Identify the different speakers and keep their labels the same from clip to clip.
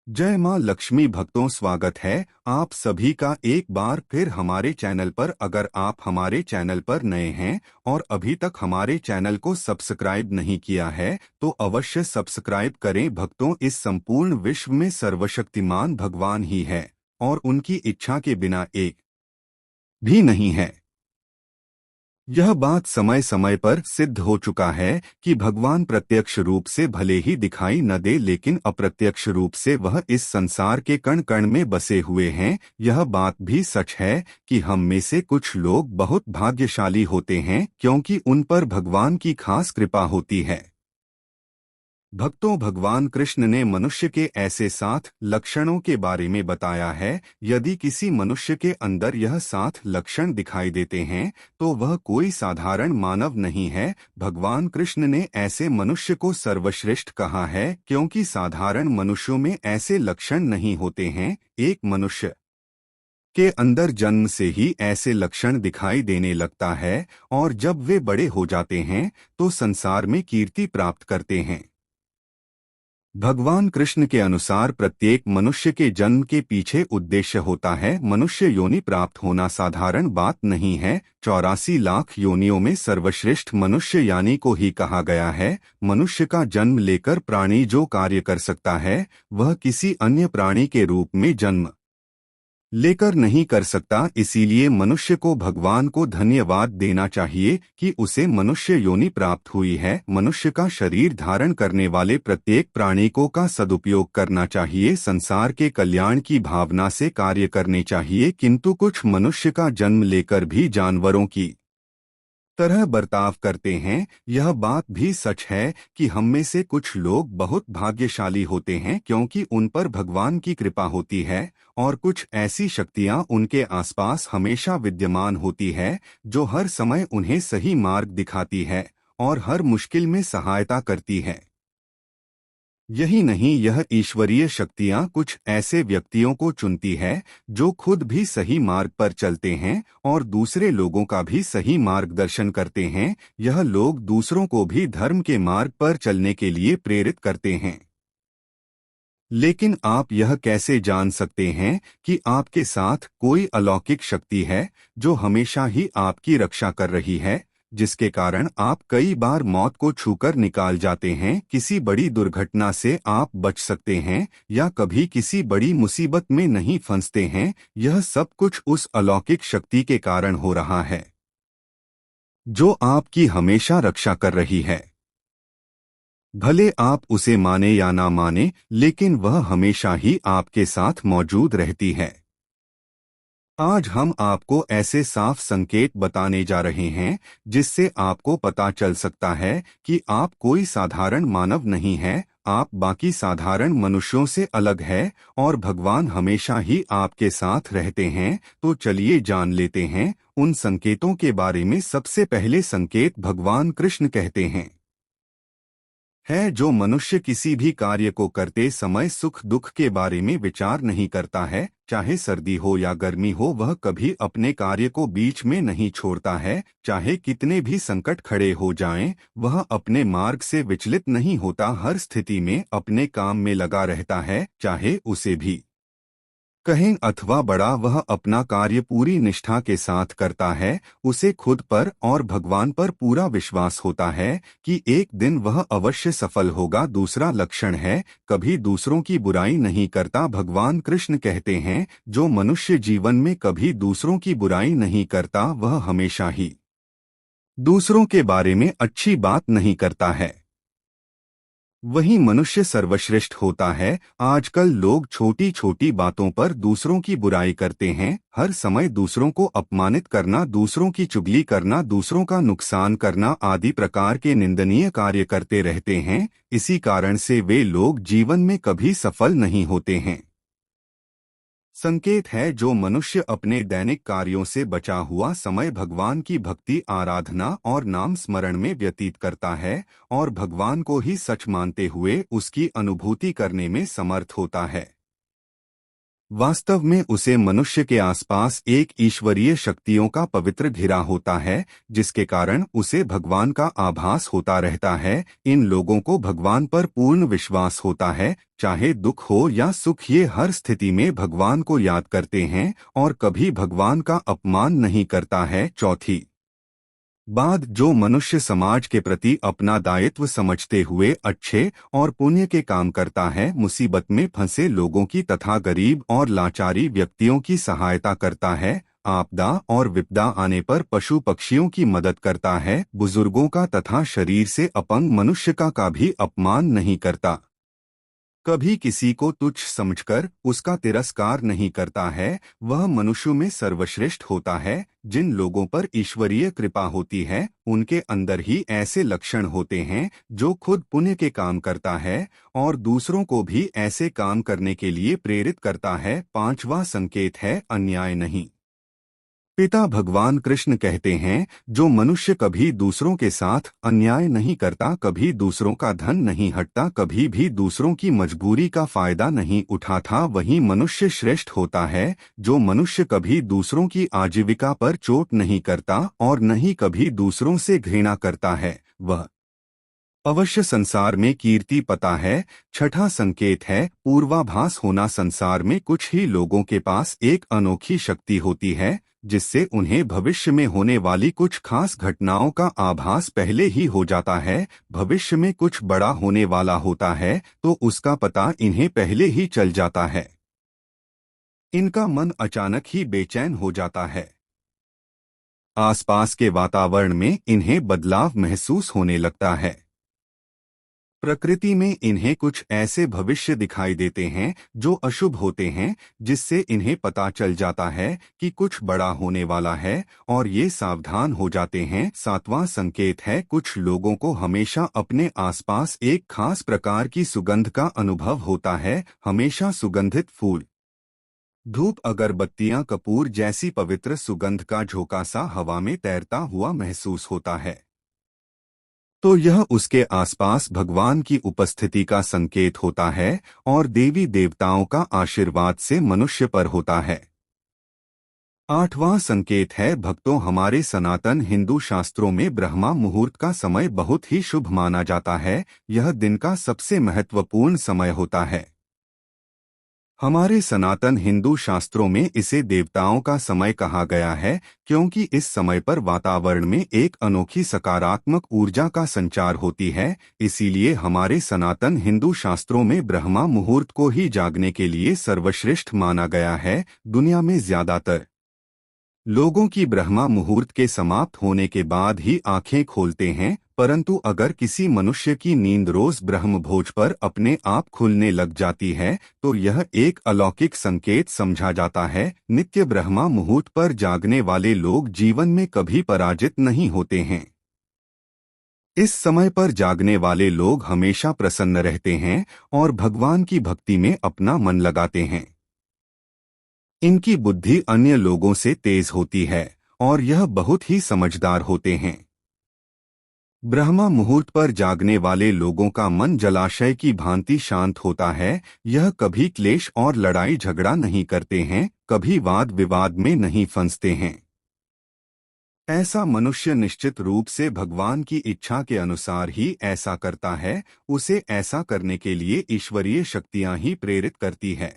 Speaker 1: जय मां लक्ष्मी भक्तों, स्वागत है आप सभी का एक बार फिर हमारे चैनल पर। अगर आप हमारे चैनल पर नए हैं और अभी तक हमारे चैनल को सब्सक्राइब नहीं किया है तो अवश्य सब्सक्राइब करें। भक्तों, इस संपूर्ण विश्व में सर्वशक्तिमान भगवान ही है और उनकी इच्छा के बिना एक भी नहीं है। यह बात समय समय पर सिद्ध हो चुका है कि भगवान प्रत्यक्ष रूप से भले ही दिखाई न दे, लेकिन अप्रत्यक्ष रूप से वह इस संसार के कण कण में बसे हुए हैं। यह बात भी सच है कि हम में से कुछ लोग बहुत भाग्यशाली होते हैं क्योंकि उन पर भगवान की खास कृपा होती है। भक्तों, भगवान कृष्ण ने मनुष्य के ऐसे 7 लक्षणों के बारे में बताया है। यदि किसी मनुष्य के अंदर यह 7 लक्षण दिखाई देते हैं तो वह कोई साधारण मानव नहीं है। भगवान कृष्ण ने ऐसे मनुष्य को सर्वश्रेष्ठ कहा है क्योंकि साधारण मनुष्यों में ऐसे लक्षण नहीं होते हैं। एक मनुष्य के अंदर जन्म से ही ऐसे लक्षण दिखाई देने लगता है और जब वे बड़े हो जाते हैं तो संसार में कीर्ति प्राप्त करते हैं। भगवान कृष्ण के अनुसार प्रत्येक मनुष्य के जन्म के पीछे उद्देश्य होता है। मनुष्य योनि प्राप्त होना साधारण बात नहीं है। 84 लाख योनियों में सर्वश्रेष्ठ मनुष्य यानी को ही कहा गया है। मनुष्य का जन्म लेकर प्राणी जो कार्य कर सकता है वह किसी अन्य प्राणी के रूप में जन्म लेकर नहीं कर सकता। इसीलिए मनुष्य को भगवान को धन्यवाद देना चाहिए कि उसे मनुष्य योनि प्राप्त हुई है। मनुष्य का शरीर धारण करने वाले प्रत्येक प्राणी का सदुपयोग करना चाहिए। संसार के कल्याण की भावना से कार्य करने चाहिए, किंतु कुछ मनुष्य का जन्म लेकर भी जानवरों की तरह बर्ताव करते हैं। यह बात भी सच है कि हम में से कुछ लोग बहुत भाग्यशाली होते हैं क्योंकि उन पर भगवान की कृपा होती है और कुछ ऐसी शक्तियां उनके आसपास हमेशा विद्यमान होती है जो हर समय उन्हें सही मार्ग दिखाती है और हर मुश्किल में सहायता करती है। यही नहीं, यह ईश्वरीय शक्तियां कुछ ऐसे व्यक्तियों को चुनती है जो खुद भी सही मार्ग पर चलते हैं और दूसरे लोगों का भी सही मार्गदर्शन करते हैं। यह लोग दूसरों को भी धर्म के मार्ग पर चलने के लिए प्रेरित करते हैं। लेकिन आप यह कैसे जान सकते हैं कि आपके साथ कोई अलौकिक शक्ति है जो हमेशा ही आपकी रक्षा कर रही है, जिसके कारण आप कई बार मौत को छूकर निकाल जाते हैं? किसी बड़ी दुर्घटना से आप बच सकते हैं या कभी किसी बड़ी मुसीबत में नहीं फंसते हैं? यह सब कुछ उस अलौकिक शक्ति के कारण हो रहा है जो आपकी हमेशा रक्षा कर रही है। भले आप उसे माने या ना माने, लेकिन वह हमेशा ही आपके साथ मौजूद रहती है। आज हम आपको ऐसे साफ संकेत बताने जा रहे हैं जिससे आपको पता चल सकता है कि आप कोई साधारण मानव नहीं है। आप बाकी साधारण मनुष्यों से अलग है और भगवान हमेशा ही आपके साथ रहते हैं। तो चलिए जान लेते हैं उन संकेतों के बारे में। सबसे पहले संकेत भगवान कृष्ण कहते हैं है जो मनुष्य किसी भी कार्य को करते समय सुख दुख के बारे में विचार नहीं करता है। चाहे सर्दी हो या गर्मी हो, वह कभी अपने कार्य को बीच में नहीं छोड़ता है। चाहे कितने भी संकट खड़े हो जाएं, वह अपने मार्ग से विचलित नहीं होता। हर स्थिति में अपने काम में लगा रहता है, चाहे उसे भी कहें अथवा बड़ा, वह अपना कार्य पूरी निष्ठा के साथ करता है। उसे खुद पर और भगवान पर पूरा विश्वास होता है कि एक दिन वह अवश्य सफल होगा। दूसरा लक्षण है कभी दूसरों की बुराई नहीं करता। भगवान कृष्ण कहते हैं जो मनुष्य जीवन में कभी दूसरों की बुराई नहीं करता वह हमेशा ही दूसरों के बारे में अच्छी बात नहीं करता है। वही मनुष्य सर्वश्रेष्ठ होता है। आजकल लोग छोटी छोटी बातों पर दूसरों की बुराई करते हैं। हर समय दूसरों को अपमानित करना, दूसरों की चुगली करना, दूसरों का नुकसान करना आदि प्रकार के निंदनीय कार्य करते रहते हैं। इसी कारण से वे लोग जीवन में कभी सफल नहीं होते हैं। संकेत है जो मनुष्य अपने दैनिक कार्यों से बचा हुआ समय भगवान की भक्ति, आराधना और नाम स्मरण में व्यतीत करता है और भगवान को ही सच मानते हुए उसकी अनुभूति करने में समर्थ होता है। वास्तव में उसे मनुष्य के आसपास एक ईश्वरीय शक्तियों का पवित्र घिरा होता है, जिसके कारण उसे भगवान का आभास होता रहता है। इन लोगों को भगवान पर पूर्ण विश्वास होता है, चाहे दुख हो या सुख, ये हर स्थिति में भगवान को याद करते हैं और कभी भगवान का अपमान नहीं करता है। चौथी बात, जो मनुष्य समाज के प्रति अपना दायित्व समझते हुए अच्छे और पुण्य के काम करता है, मुसीबत में फंसे लोगों की तथा गरीब और लाचारी व्यक्तियों की सहायता करता है, आपदा और विपदा आने पर पशु पक्षियों की मदद करता है, बुजुर्गों का तथा शरीर से अपंग मनुष्य का भी अपमान नहीं करता, कभी किसी को तुच्छ समझकर उसका तिरस्कार नहीं करता है, वह मनुष्यों में सर्वश्रेष्ठ होता है। जिन लोगों पर ईश्वरीय कृपा होती है, उनके अंदर ही ऐसे लक्षण होते हैं जो खुद पुण्य के काम करता है और दूसरों को भी ऐसे काम करने के लिए प्रेरित करता है। पांचवा संकेत है अन्याय नहीं। पिता भगवान कृष्ण कहते हैं, जो मनुष्य कभी दूसरों के साथ अन्याय नहीं करता, कभी दूसरों का धन नहीं हटता, कभी भी दूसरों की मजबूरी का फायदा नहीं उठाता, वही मनुष्य श्रेष्ठ होता है। जो मनुष्य कभी दूसरों की आजीविका पर चोट नहीं करता और न ही कभी दूसरों से घृणा करता है, वह अवश्य संसार में कीर्ति पता है। छठा संकेत है पूर्वाभास होना। संसार में कुछ ही लोगों के पास एक अनोखी शक्ति होती है, जिससे उन्हें भविष्य में होने वाली कुछ खास घटनाओं का आभास पहले ही हो जाता है। भविष्य में कुछ बड़ा होने वाला होता है तो उसका पता इन्हें पहले ही चल जाता है। इनका मन अचानक ही बेचैन हो जाता है। आसपास के वातावरण में इन्हें बदलाव महसूस होने लगता है। प्रकृति में इन्हें कुछ ऐसे भविष्य दिखाई देते हैं जो अशुभ होते हैं, जिससे इन्हें पता चल जाता है कि कुछ बड़ा होने वाला है और ये सावधान हो जाते हैं। सातवां संकेत है कुछ लोगों को हमेशा अपने आसपास एक खास प्रकार की सुगंध का अनुभव होता है। हमेशा सुगंधित फूल, धूप, अगरबत्तियां, कपूर जैसी पवित्र सुगंध का झोंका सा हवा में तैरता हुआ महसूस होता है, तो यह उसके आसपास भगवान की उपस्थिति का संकेत होता है और देवी देवताओं का आशीर्वाद से मनुष्य पर होता है। आठवां संकेत है भक्तों। हमारे सनातन हिंदू शास्त्रों में ब्रह्मा मुहूर्त का समय बहुत ही शुभ माना जाता है। यह दिन का सबसे महत्वपूर्ण समय होता है। हमारे सनातन हिंदू शास्त्रों में इसे देवताओं का समय कहा गया है, क्योंकि इस समय पर वातावरण में एक अनोखी सकारात्मक ऊर्जा का संचार होती है। इसीलिए हमारे सनातन हिंदू शास्त्रों में ब्रह्मा मुहूर्त को ही जागने के लिए सर्वश्रेष्ठ माना गया है। दुनिया में ज्यादातर लोगों की ब्रह्मा मुहूर्त के समाप्त होने के बाद ही आंखें खोलते हैं, परंतु अगर किसी मनुष्य की नींद रोज ब्रह्म भोज पर अपने आप खुलने लग जाती है, तो यह एक अलौकिक संकेत समझा जाता है। नित्य ब्रह्मा मुहूर्त पर जागने वाले लोग जीवन में कभी पराजित नहीं होते हैं। इस समय पर जागने वाले लोग हमेशा प्रसन्न रहते हैं और भगवान की भक्ति में अपना मन लगाते हैं। इनकी बुद्धि अन्य लोगों से तेज होती है और यह बहुत ही समझदार होते हैं। ब्रह्मा मुहूर्त पर जागने वाले लोगों का मन जलाशय की भांति शांत होता है। यह कभी क्लेश और लड़ाई झगड़ा नहीं करते हैं, कभी वाद विवाद में नहीं फंसते हैं। ऐसा मनुष्य निश्चित रूप से भगवान की इच्छा के अनुसार ही ऐसा करता है। उसे ऐसा करने के लिए ईश्वरीय शक्तियां ही प्रेरित करती है।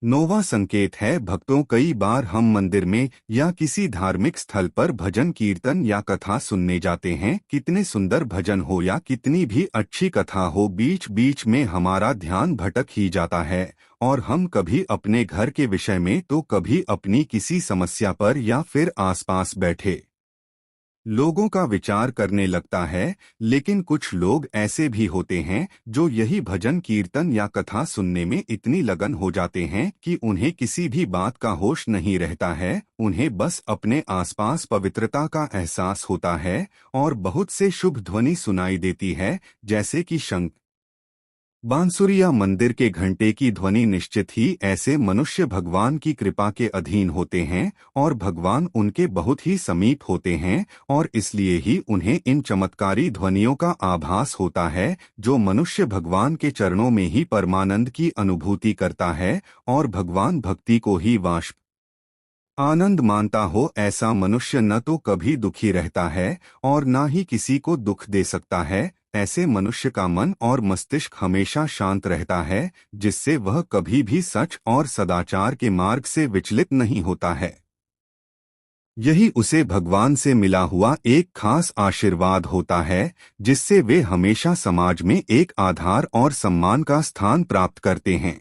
Speaker 1: नौवां संकेत है भक्तों। कई बार हम मंदिर में या किसी धार्मिक स्थल पर भजन कीर्तन या कथा सुनने जाते हैं। कितने सुंदर भजन हो या कितनी भी अच्छी कथा हो, बीच बीच में हमारा ध्यान भटक ही जाता है और हम कभी अपने घर के विषय में तो कभी अपनी किसी समस्या पर या फिर आसपास बैठे लोगों का विचार करने लगता है। लेकिन कुछ लोग ऐसे भी होते हैं जो यही भजन कीर्तन या कथा सुनने में इतनी लगन हो जाते हैं कि उन्हें किसी भी बात का होश नहीं रहता है। उन्हें बस अपने आसपास पवित्रता का एहसास होता है और बहुत से शुभ ध्वनि सुनाई देती है, जैसे कि शंख, बांसुरिया मंदिर के घंटे की ध्वनि निश्चित ही ऐसे मनुष्य भगवान की कृपा के अधीन होते हैं और भगवान उनके बहुत ही समीप होते हैं और इसलिए ही उन्हें इन चमत्कारी ध्वनियों का आभास होता है जो मनुष्य भगवान के चरणों में ही परमानंद की अनुभूति करता है और भगवान भक्ति को ही वाष्प आनंद मानता हो। ऐसा मनुष्य न तो कभी दुखी रहता है और न ही किसी को दुख दे सकता है। ऐसे मनुष्य का मन और मस्तिष्क हमेशा शांत रहता है जिससे वह कभी भी सच और सदाचार के मार्ग से विचलित नहीं होता है। यही उसे भगवान से मिला हुआ एक खास आशीर्वाद होता है जिससे वे हमेशा समाज में एक आधार और सम्मान का स्थान प्राप्त करते हैं।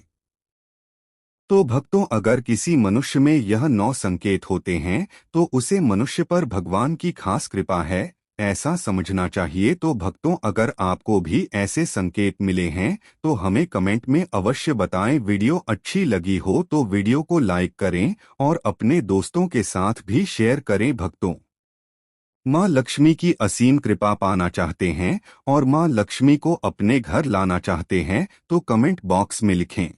Speaker 1: तो भक्तों, अगर किसी मनुष्य में यह 9 संकेत होते हैं तो उसे मनुष्य पर भगवान की खास कृपा है ऐसा समझना चाहिए। तो भक्तों, अगर आपको भी ऐसे संकेत मिले हैं तो हमें कमेंट में अवश्य बताएं। वीडियो अच्छी लगी हो तो वीडियो को लाइक करें और अपने दोस्तों के साथ भी शेयर करें। भक्तों, माँ लक्ष्मी की असीम कृपा पाना चाहते हैं और माँ लक्ष्मी को अपने घर लाना चाहते हैं तो कमेंट बॉक्स में लिखें।